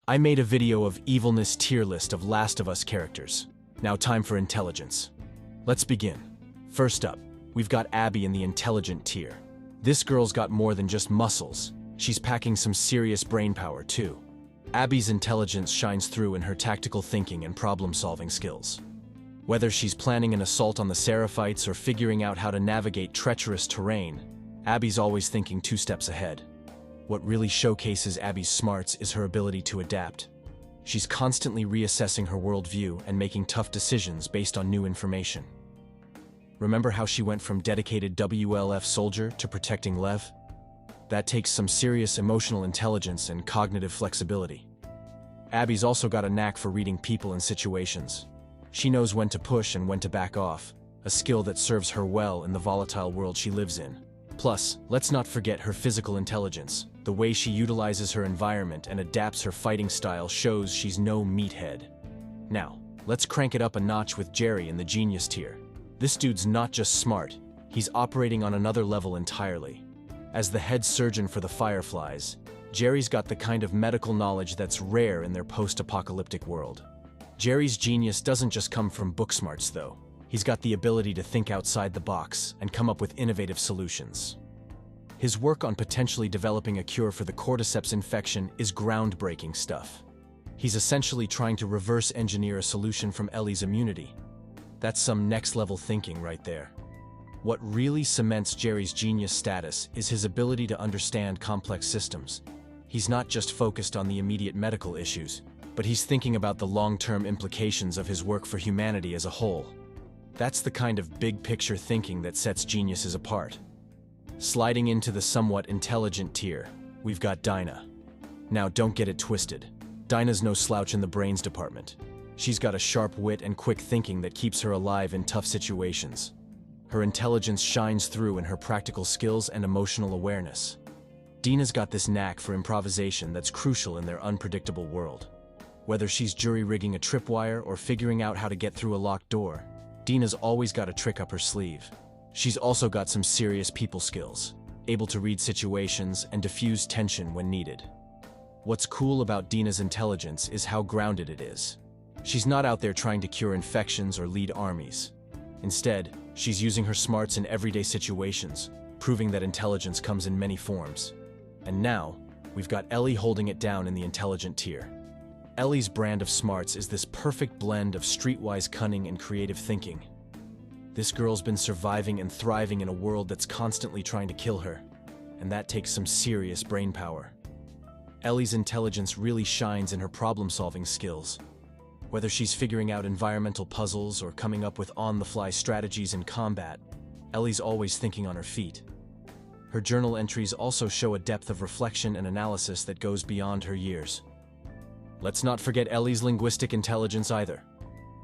I made a video of evilness tier list of Last of Us characters. Now time for intelligence. Let's begin. First up, we've got Abby in the intelligent tier. This girl's got more than just muscles. She's packing some serious brain power too. Abby's intelligence shines through in her tactical thinking and problem-solving skills. Whether she's planning an assault on the Seraphites or figuring out how to navigate treacherous terrain, Abby's always thinking 2 steps ahead. What really showcases Abby's smarts is her ability to adapt. She's constantly reassessing her worldview and making tough decisions based on new information. Remember how she went from dedicated WLF soldier to protecting Lev? That takes some serious emotional intelligence and cognitive flexibility. Abby's also got a knack for reading people and situations. She knows when to push and when to back off, a skill that serves her well in the volatile world she lives in. Plus, let's not forget her physical intelligence. The way she utilizes her environment and adapts her fighting style shows she's no meathead. Now, let's crank it up a notch with Jerry in the genius tier. This dude's not just smart, he's operating on another level entirely. As the head surgeon for the Fireflies, Jerry's got the kind of medical knowledge that's rare in their post-apocalyptic world. Jerry's genius doesn't just come from book smarts, though. He's got the ability to think outside the box and come up with innovative solutions. His work on potentially developing a cure for the cordyceps infection is groundbreaking stuff. He's essentially trying to reverse engineer a solution from Ellie's immunity. That's some next-level thinking right there. What really cements Jerry's genius status is his ability to understand complex systems. He's not just focused on the immediate medical issues, but he's thinking about the long-term implications of his work for humanity as a whole. That's the kind of big-picture thinking that sets geniuses apart. Sliding into the somewhat intelligent tier, we've got Dina. Now, don't get it twisted. Dina's no slouch in the brains department. She's got a sharp wit and quick thinking that keeps her alive in tough situations. Her intelligence shines through in her practical skills and emotional awareness. Dina's got this knack for improvisation that's crucial in their unpredictable world. Whether she's jury-rigging a tripwire or figuring out how to get through a locked door, Dina's always got a trick up her sleeve. She's also got some serious people skills, able to read situations and diffuse tension when needed. What's cool about Dina's intelligence is how grounded it is. She's not out there trying to cure infections or lead armies. Instead, she's using her smarts in everyday situations, proving that intelligence comes in many forms. And now, we've got Ellie holding it down in the intelligent tier. Ellie's brand of smarts is this perfect blend of streetwise cunning and creative thinking. This girl's been surviving and thriving in a world that's constantly trying to kill her, and that takes some serious brain power. Ellie's intelligence really shines in her problem-solving skills. Whether she's figuring out environmental puzzles or coming up with on-the-fly strategies in combat, Ellie's always thinking on her feet. Her journal entries also show a depth of reflection and analysis that goes beyond her years. Let's not forget Ellie's linguistic intelligence either.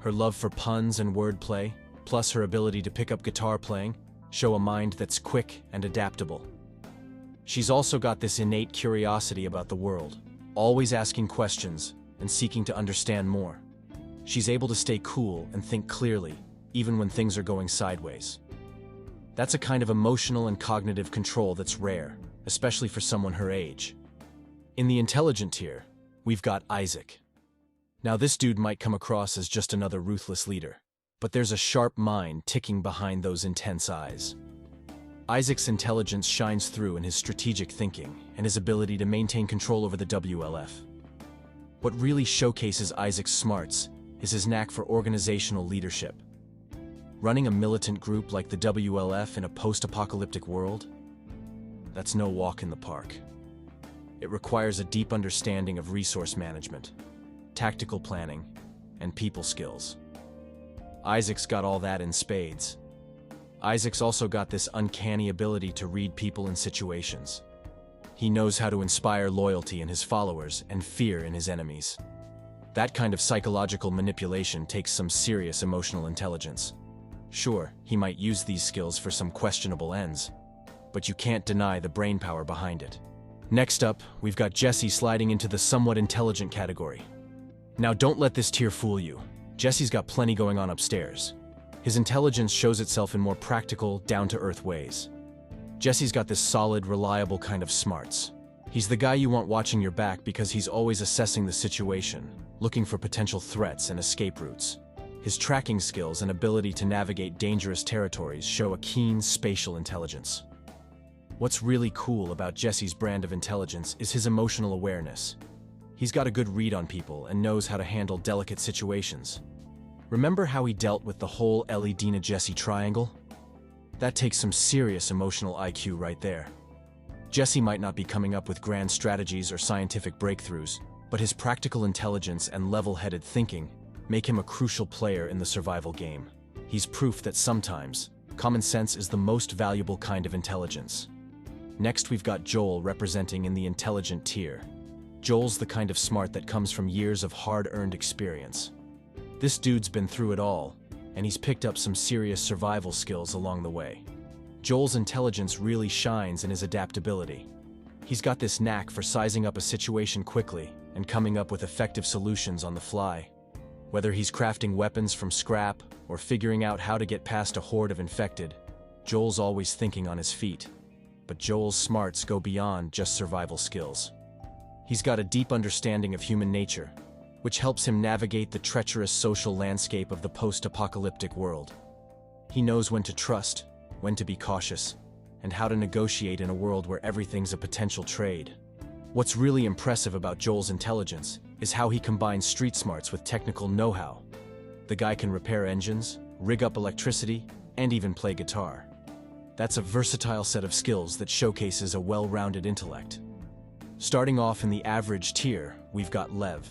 Her love for puns and wordplay, plus her ability to pick up guitar playing, show a mind that's quick and adaptable. She's also got this innate curiosity about the world, always asking questions and seeking to understand more. She's able to stay cool and think clearly, even when things are going sideways. That's a kind of emotional and cognitive control that's rare, especially for someone her age. In the intelligent tier, we've got Isaac. Now, this dude might come across as just another ruthless leader, but there's a sharp mind ticking behind those intense eyes. Isaac's intelligence shines through in his strategic thinking and his ability to maintain control over the WLF. What really showcases Isaac's smarts is his knack for organizational leadership. Running a militant group like the WLF in a post-apocalyptic world? That's no walk in the park. It requires a deep understanding of resource management, tactical planning, and people skills. Isaac's got all that in spades. Isaac's also got this uncanny ability to read people and situations. He knows how to inspire loyalty in his followers and fear in his enemies. That kind of psychological manipulation takes some serious emotional intelligence. Sure, he might use these skills for some questionable ends, but you can't deny the brainpower behind it. Next up, we've got Jesse sliding into the somewhat intelligent category. Now, don't let this tier fool you. Jesse's got plenty going on upstairs. His intelligence shows itself in more practical, down-to-earth ways. Jesse's got this solid, reliable kind of smarts. He's the guy you want watching your back because he's always assessing the situation, looking for potential threats and escape routes. His tracking skills and ability to navigate dangerous territories show a keen spatial intelligence. What's really cool about Jesse's brand of intelligence is his emotional awareness. He's got a good read on people and knows how to handle delicate situations. Remember how he dealt with the whole Ellie, Dina, Jesse triangle? That takes some serious emotional IQ right there. Jesse might not be coming up with grand strategies or scientific breakthroughs, but his practical intelligence and level-headed thinking make him a crucial player in the survival game. He's proof that sometimes, common sense is the most valuable kind of intelligence. Next, we've got Joel representing in the intelligent tier. Joel's the kind of smart that comes from years of hard-earned experience. This dude's been through it all, and he's picked up some serious survival skills along the way. Joel's intelligence really shines in his adaptability. He's got this knack for sizing up a situation quickly and coming up with effective solutions on the fly. Whether he's crafting weapons from scrap or figuring out how to get past a horde of infected, Joel's always thinking on his feet. But Joel's smarts go beyond just survival skills. He's got a deep understanding of human nature, which helps him navigate the treacherous social landscape of the post-apocalyptic world. He knows when to trust, when to be cautious, and how to negotiate in a world where everything's a potential trade. What's really impressive about Joel's intelligence is how he combines street smarts with technical know-how. The guy can repair engines, rig up electricity, and even play guitar. That's a versatile set of skills that showcases a well-rounded intellect. Starting off in the average tier, we've got Lev.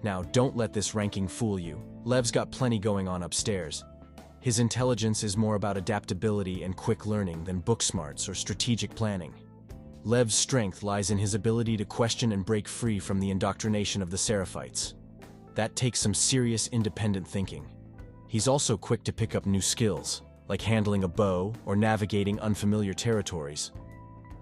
Now, don't let this ranking fool you. Lev's got plenty going on upstairs. His intelligence is more about adaptability and quick learning than book smarts or strategic planning. Lev's strength lies in his ability to question and break free from the indoctrination of the Seraphites. That takes some serious independent thinking. He's also quick to pick up new skills, like handling a bow or navigating unfamiliar territories.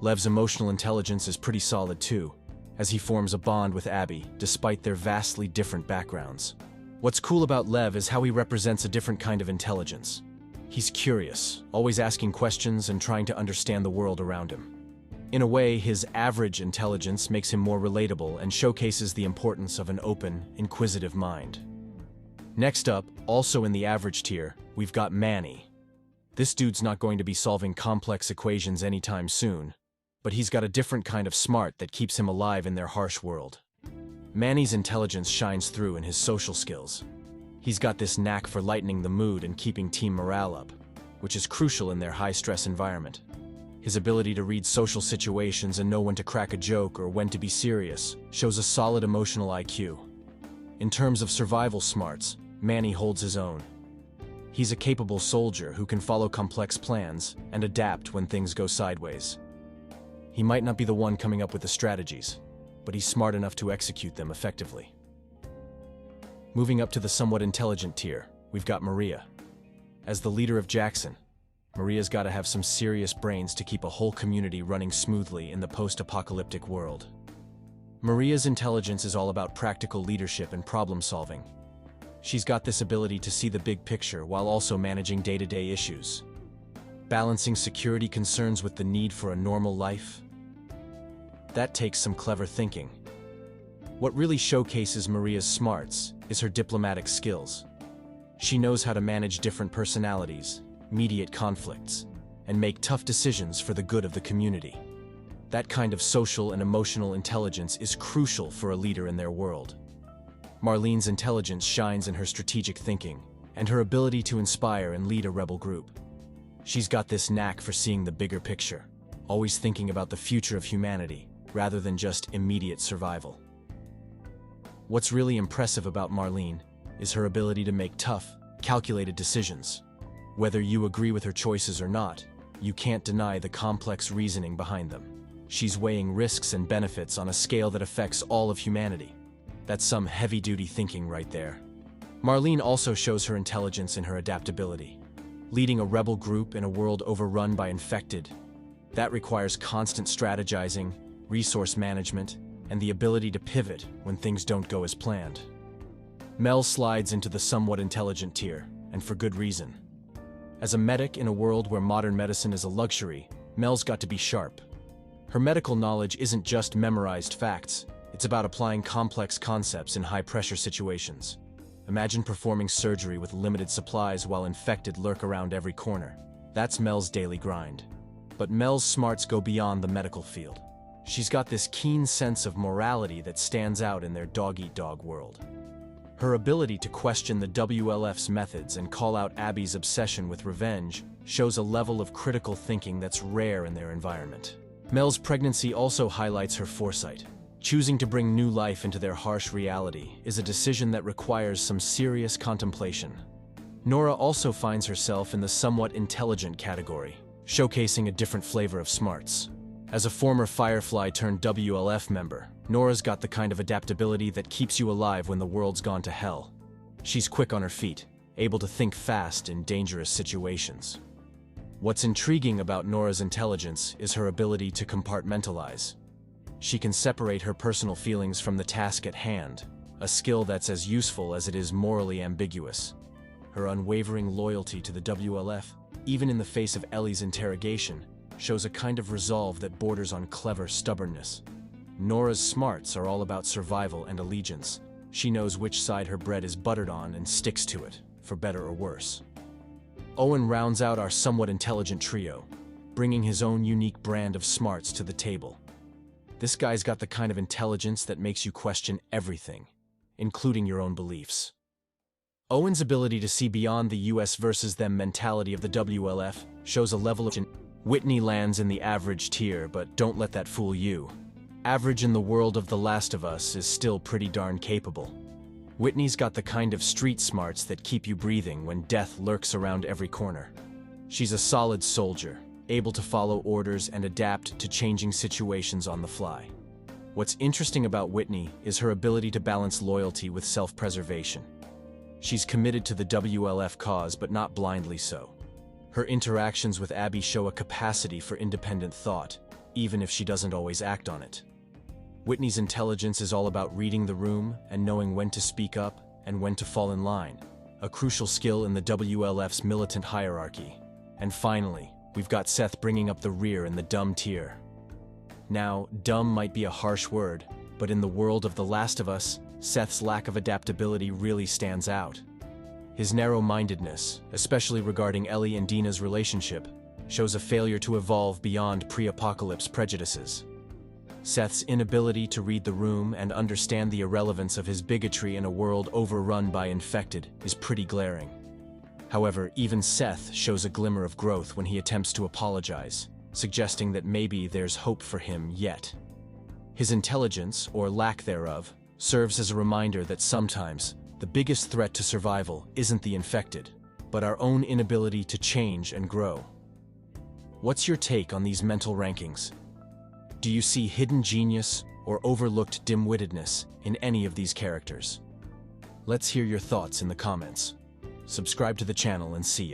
Lev's emotional intelligence is pretty solid too, as he forms a bond with Abby despite their vastly different backgrounds. What's cool about Lev is how he represents a different kind of intelligence. He's curious, always asking questions and trying to understand the world around him. In a way, his average intelligence makes him more relatable and showcases the importance of an open, inquisitive mind. Next up, also in the average tier, we've got Manny. This dude's not going to be solving complex equations anytime soon, but he's got a different kind of smart that keeps him alive in their harsh world. Manny's intelligence shines through in his social skills. He's got this knack for lightening the mood and keeping team morale up, which is crucial in their high-stress environment. His ability to read social situations and know when to crack a joke or when to be serious shows a solid emotional IQ. In terms of survival smarts, Manny holds his own. He's a capable soldier who can follow complex plans and adapt when things go sideways. He might not be the one coming up with the strategies, but he's smart enough to execute them effectively. Moving up to the somewhat intelligent tier, we've got Maria. As the leader of Jackson, Maria's got to have some serious brains to keep a whole community running smoothly in the post-apocalyptic world. Maria's intelligence is all about practical leadership and problem-solving. She's got this ability to see the big picture while also managing day-to-day issues. Balancing security concerns with the need for a normal life? That takes some clever thinking. What really showcases Maria's smarts is her diplomatic skills. She knows how to manage different personalities, mediate conflicts, and make tough decisions for the good of the community. That kind of social and emotional intelligence is crucial for a leader in their world. Marlene's intelligence shines in her strategic thinking and her ability to inspire and lead a rebel group. She's got this knack for seeing the bigger picture, always thinking about the future of humanity rather than just immediate survival. What's really impressive about Marlene is her ability to make tough, calculated decisions. Whether you agree with her choices or not, you can't deny the complex reasoning behind them. She's weighing risks and benefits on a scale that affects all of humanity. That's some heavy-duty thinking right there. Marlene also shows her intelligence in her adaptability. Leading a rebel group in a world overrun by infected, that requires constant strategizing, resource management, and the ability to pivot when things don't go as planned. Mel slides into the somewhat intelligent tier, and for good reason. As a medic in a world where modern medicine is a luxury, Mel's got to be sharp. Her medical knowledge isn't just memorized facts, it's about applying complex concepts in high-pressure situations. Imagine performing surgery with limited supplies while infected lurk around every corner. That's Mel's daily grind. But Mel's smarts go beyond the medical field. She's got this keen sense of morality that stands out in their dog-eat-dog world. Her ability to question the WLF's methods and call out Abby's obsession with revenge shows a level of critical thinking that's rare in their environment. Mel's pregnancy also highlights her foresight. Choosing to bring new life into their harsh reality is a decision that requires some serious contemplation. Nora also finds herself in the somewhat intelligent category, showcasing a different flavor of smarts. As a former Firefly-turned-WLF member, Nora's got the kind of adaptability that keeps you alive when the world's gone to hell. She's quick on her feet, able to think fast in dangerous situations. What's intriguing about Nora's intelligence is her ability to compartmentalize. She can separate her personal feelings from the task at hand, a skill that's as useful as it is morally ambiguous. Her unwavering loyalty to the WLF, even in the face of Ellie's interrogation, shows a kind of resolve that borders on clever stubbornness. Nora's smarts are all about survival and allegiance. She knows which side her bread is buttered on and sticks to it, for better or worse. Owen rounds out our somewhat intelligent trio, bringing his own unique brand of smarts to the table. This guy's got the kind of intelligence that makes you question everything, including your own beliefs. Owen's ability to see beyond the US versus them mentality of the WLF shows a level of... Whitney lands in the average tier, but don't let that fool you. Average in the world of The Last of Us is still pretty darn capable. Whitney's got the kind of street smarts that keep you breathing when death lurks around every corner. She's a solid soldier, able to follow orders and adapt to changing situations on the fly. What's interesting about Whitney is her ability to balance loyalty with self-preservation. She's committed to the WLF cause, but not blindly so. Her interactions with Abby show a capacity for independent thought, even if she doesn't always act on it. Whitney's intelligence is all about reading the room and knowing when to speak up and when to fall in line, a crucial skill in the WLF's militant hierarchy. And finally, we've got Seth bringing up the rear in the dumb tier. Now, dumb might be a harsh word, but in the world of The Last of Us, Seth's lack of adaptability really stands out. His narrow-mindedness, especially regarding Ellie and Dina's relationship, shows a failure to evolve beyond pre-apocalypse prejudices. Seth's inability to read the room and understand the irrelevance of his bigotry in a world overrun by infected is pretty glaring. However, even Seth shows a glimmer of growth when he attempts to apologize, suggesting that maybe there's hope for him yet. His intelligence, or lack thereof, serves as a reminder that sometimes the biggest threat to survival isn't the infected, but our own inability to change and grow. What's your take on these mental rankings? Do you see hidden genius or overlooked dim-wittedness in any of these characters? Let's hear your thoughts in the comments. Subscribe to the channel and see ya.